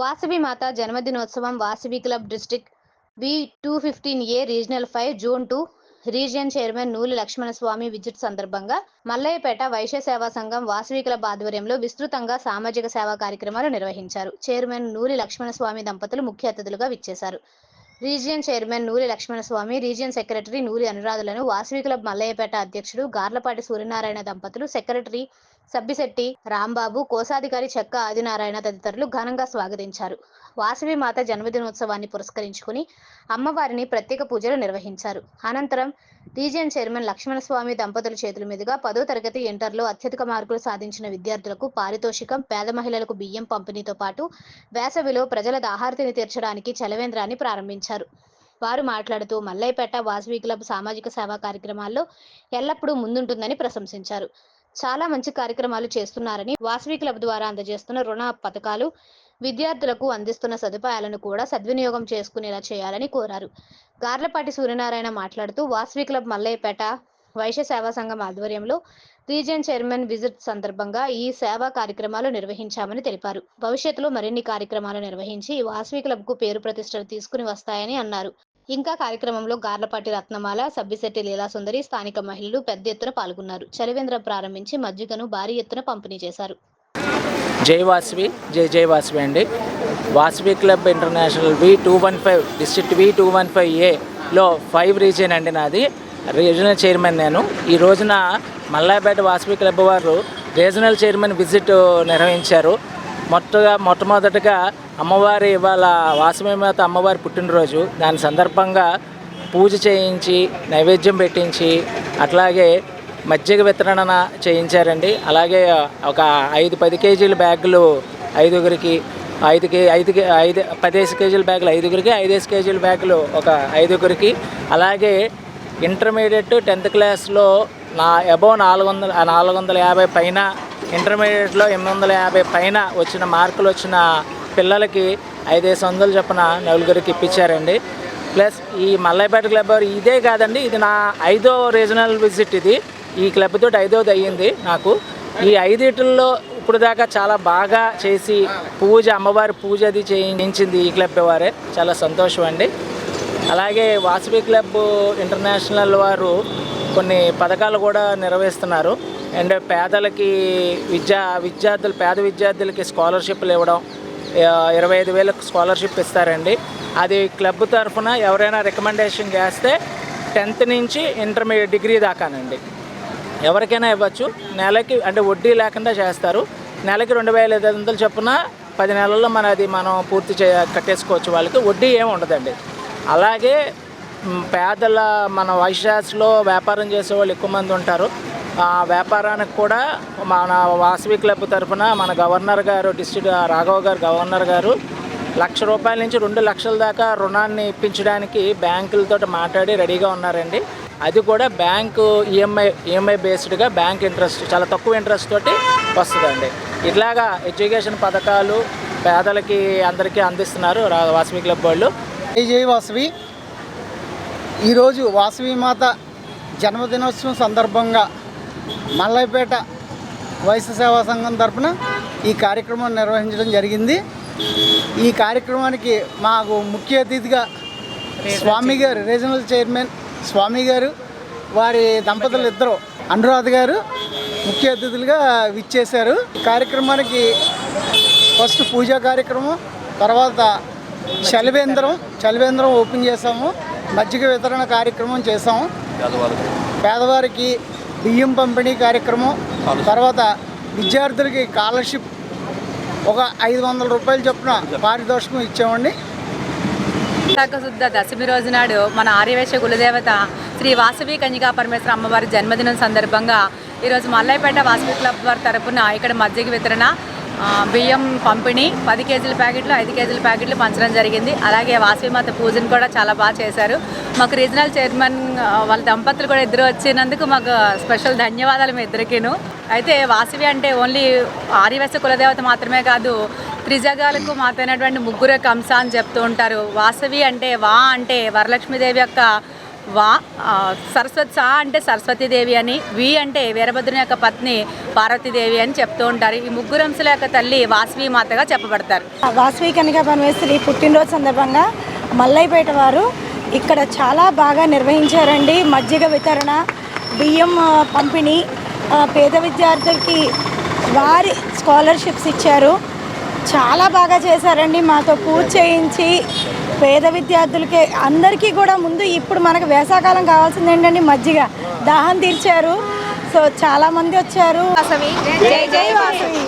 వాసవి మాత జన్మదినోత్సవం Vasavi club district V215A regional 5 June 2 region chairman Nooli Lakshmanaswamy visit సందర్భంగా మల్లయ్యపేట వైశ్య సేవా సంఘం వాసవి క్లబ్ ఆధ్వర్యంలో విస్తృతంగా సామాజిక సేవా కార్యక్రమాలు నిర్వహించారు. చైర్మన్ నూలి లక్ష్మణస్వామి దంపతులు ముఖ్య అతిథులుగా విచ్చేశారు. Region chairman Nooli Lakshmanaswamy, region secretary Nooli అనురాధులను వాసవి క్లబ్ మల్లయ్యపేట అధ్యక్షుడు గార్లపాటి సూర్యనారాయణ దంపతులు, సెక్రటరీ సబ్బిశెట్టి రాంబాబు, కోశాధికారి చెక్క ఆదినారాయణ తదితరులు ఘనంగా స్వాగతించారు. వాసవి మాత జన్మదినోత్సవాన్ని పురస్కరించుకుని అమ్మవారిని ప్రత్యేక పూజలు నిర్వహించారు. అనంతరం రీజియన్ చైర్మన్ లక్ష్మణస్వామి దంపతుల చేతుల మీదుగా 10వ తరగతి ఇంటర్లో అత్యధిక మార్కులు సాధించిన విద్యార్థులకు పారితోషికం, పేద మహిళలకు బియ్యం పంపిణీతో పాటు వేసవిలో ప్రజల దాహార్తిని తీర్చడానికి చలవేంద్రాన్ని ప్రారంభించారు. వారు మాట్లాడుతూ మల్లయ్యపేట వాసవి క్లబ్ సామాజిక సేవా కార్యక్రమాల్లో ఎల్లప్పుడూ ముందుంటుందని ప్రశంసించారు. చాలా మంచి కార్యక్రమాలు చేస్తున్నారని, వాసవి క్లబ్ ద్వారా అందజేస్తున్న రుణ పథకాలు, విద్యార్థులకు అందిస్తున్న సదుపాయాలను కూడా సద్వినియోగం చేసుకునేలా చేయాలని కోరారు. గార్లపాటి సూర్యనారాయణ మాట్లాడుతూ వాసవి క్లబ్ మల్లయ్యపేట వైశ్య సేవా సంఘం ఆధ్వర్యంలో రీజియన్ చైర్మన్ విజిట్ సందర్భంగా ఈ సేవా కార్యక్రమాలు నిర్వహించామని తెలిపారు. భవిష్యత్తులో మరిన్ని కార్యక్రమాలు నిర్వహించి వాసవి క్లబ్కు పేరు ప్రతిష్టలు తీసుకుని వస్తాయని అన్నారు. ఇంకా కార్యక్రమంలో గార్లపాటి రత్నమాల, సబ్బిశెట్టి లీలాసుందరి, స్థానిక మహిళలు పెద్ద ఎత్తున పాల్గొన్నారు. చలివేంద్రం ప్రారంభించి మజ్జిగను భారీ ఎత్తున పంపిణీ చేశారు. జై వాసవి, జై జై వాసవి అండి. Vasavi club international V215 district V215Aలో 5 రీజియన్ అండి నాది. రీజనల్ చైర్మన్ నేను. ఈ రోజున మల్లాయపేట వాసవి క్లబ్ వారు రీజనల్ చైర్మన్ విజిట్ నిర్వహించారు. మొట్టమొదటిగా అమ్మవారి ఇవాళ వాసవి మాత అమ్మవారి పుట్టినరోజు, దాని సందర్భంగా పూజ చేయించి నైవేద్యం పెట్టించి అట్లాగే మజ్జిగ వితరణ చేయించారండి. అలాగే ఒక 5-10 కేజీల బ్యాగులు 5గురికి, 15 కేజీల బ్యాగులు 5గురికి, 5 కేజీల బ్యాగులు ఒక 5గురికి, అలాగే ఇంటర్మీడియట్ 10th క్లాస్లో అబౌవ్ 450 పైన, ఇంటర్మీడియట్లో 850 పైన వచ్చిన మార్కులు వచ్చిన పిల్లలకి 500 చొప్పున 4గురికి ఇప్పించారండి. ప్లస్ ఈ మల్లయ్యపేట క్లబ్ వారు ఇదే కాదండి, ఇది నా 5వ రీజనల్ విజిట్. ఇది ఈ క్లబ్ తోటి 5వది అయ్యింది నాకు. ఈ 5 ఇప్పుడు దాకా చాలా బాగా చేసి అమ్మవారి పూజ అది చేయించింది ఈ క్లబ్ వారే. చాలా సంతోషం అండి. అలాగే వాసవి క్లబ్ ఇంటర్నేషనల్ వారు కొన్ని పథకాలు కూడా నిర్వహిస్తున్నారు. అండ్ పేదలకి పేద విద్యార్థులకి స్కాలర్షిప్లు ఇవ్వడం, 25,000 స్కాలర్షిప్ ఇస్తారండి. అది క్లబ్ తరఫున ఎవరైనా రికమెండేషన్ చేస్తే 10th నుంచి ఇంటర్మీడియట్ డిగ్రీ దాకానండి ఎవరికైనా ఇవ్వచ్చు. నెలకి అంటే వడ్డీ లేకుండా చేస్తారు. నెలకి 2,500 చొప్పున 10 నెలల్లో మనం పూర్తి కట్టేసుకోవచ్చు. వాళ్ళకి వడ్డీ ఏమి ఉండదండి. అలాగే పేదల మన వైశ్యాస్లో వ్యాపారం చేసే వాళ్ళు ఎక్కువ మంది ఉంటారు. ఆ వ్యాపారానికి కూడా మన వాసవి క్లబ్ తరఫున మన గవర్నర్ గారు, డిస్ట్రిక్ట్ రాఘవ గారు గవర్నర్ గారు ₹1,00,000 నుంచి 2,00,000 దాకా రుణాన్ని ఇప్పించడానికి బ్యాంకులతో మాట్లాడి రెడీగా ఉన్నారండి. అది కూడా బ్యాంకు ఈఎంఐ బేస్డ్గా బ్యాంక్ ఇంట్రెస్ట్ చాలా తక్కువ ఇంట్రెస్ట్ తోటి వస్తుందండి. ఇట్లాగా ఎడ్యుకేషన్ పథకాలు పేదలకి అందరికీ అందిస్తున్నారు వాసవి క్లబ్ వాళ్ళు. జై వాసవి. ఈరోజు వాసవి మాత జన్మదినోత్సవం సందర్భంగా మల్లయ్యపేట వైశ్య సేవా సంఘం తరఫున ఈ కార్యక్రమం నిర్వహించడం జరిగింది. ఈ కార్యక్రమానికి మాకు ముఖ్య అతిథిగా స్వామి గారు, రీజనల్ చైర్మన్ స్వామి గారు, వారి దంపతులు ఇద్దరు అనురాధ గారు ముఖ్య అతిథులుగా విచ్చేశారు. కార్యక్రమానికి ఫస్ట్ పూజా కార్యక్రమం, తర్వాత చలివేంద్రం ఓపెన్ చేసాము, మజ్జిగ వితరణ కార్యక్రమం చేసాము, పేదవారికి బియ్యం పంపిణీ కార్యక్రమం, తర్వాత విద్యార్థులకి స్కాలర్షిప్ ఒక ₹500 చొప్పున పారితోషికం ఇచ్చామండి. శుద్ధ దశమి రోజు నాడు మన ఆర్యవైశ్య కులదేవత శ్రీ వాసవి కన్యకా పరమేశ్వర అమ్మవారి జన్మదినం సందర్భంగా ఈరోజు మల్లయ్యపేట వాసవి క్లబ్ వారి తరపున ఇక్కడ మజ్జిగ వితరణ, బియ్యం పంపిణీ, 10 కేజీల ప్యాకెట్లు, 5 కేజీల ప్యాకెట్లు పంచడం జరిగింది. అలాగే వాసవి మాత పూజను కూడా చాలా బాగా చేశారు. మాకు రీజనల్ చైర్మన్ వాళ్ళ దంపతులు కూడా ఇద్దరు వచ్చినందుకు మాకు స్పెషల్ ధన్యవాదాలు మీ ఇద్దరికీను. అయితే వాసవి అంటే ఓన్లీ ఆర్యవైశ్య కులదేవత మాత్రమే కాదు, త్రిజగాలకు మాతైనటువంటి ముగ్గురు యొక్క అంశ అని చెప్తూ ఉంటారు. వాసవి అంటే అంటే వరలక్ష్మీదేవి యొక్క సరస్వతి సా అంటే సరస్వతీదేవి అని, వి అంటే వీరభద్రుని యొక్క పత్ని పార్వతీదేవి అని చెప్తూ ఉంటారు. ఈ ముగ్గురు అంశాల యొక్క తల్లి వాసవి మాతగా చెప్పబడతారు. వాసవి కన్యకా పరమేశ్వరి పుట్టినరోజు సందర్భంగా మల్లైపేట వారు ఇక్కడ చాలా బాగా నిర్వహించారండి. మజ్జిగ వితరణ, బియ్యం పంపిణీ, పేద విద్యార్థులకి వారి స్కాలర్షిప్స్ ఇచ్చారు. చాలా బాగా చేశారండి. మాతో పూజ చేయించి పేద విద్యార్థులకి అందరికీ కూడా ముందు ఇప్పుడు మనకు వేసవకాలం కావాల్సింది ఏంటండి మజ్జిగ, దాహం తీర్చారు. సో చాలామంది వచ్చారు. వాసవి జై జై వాసవి.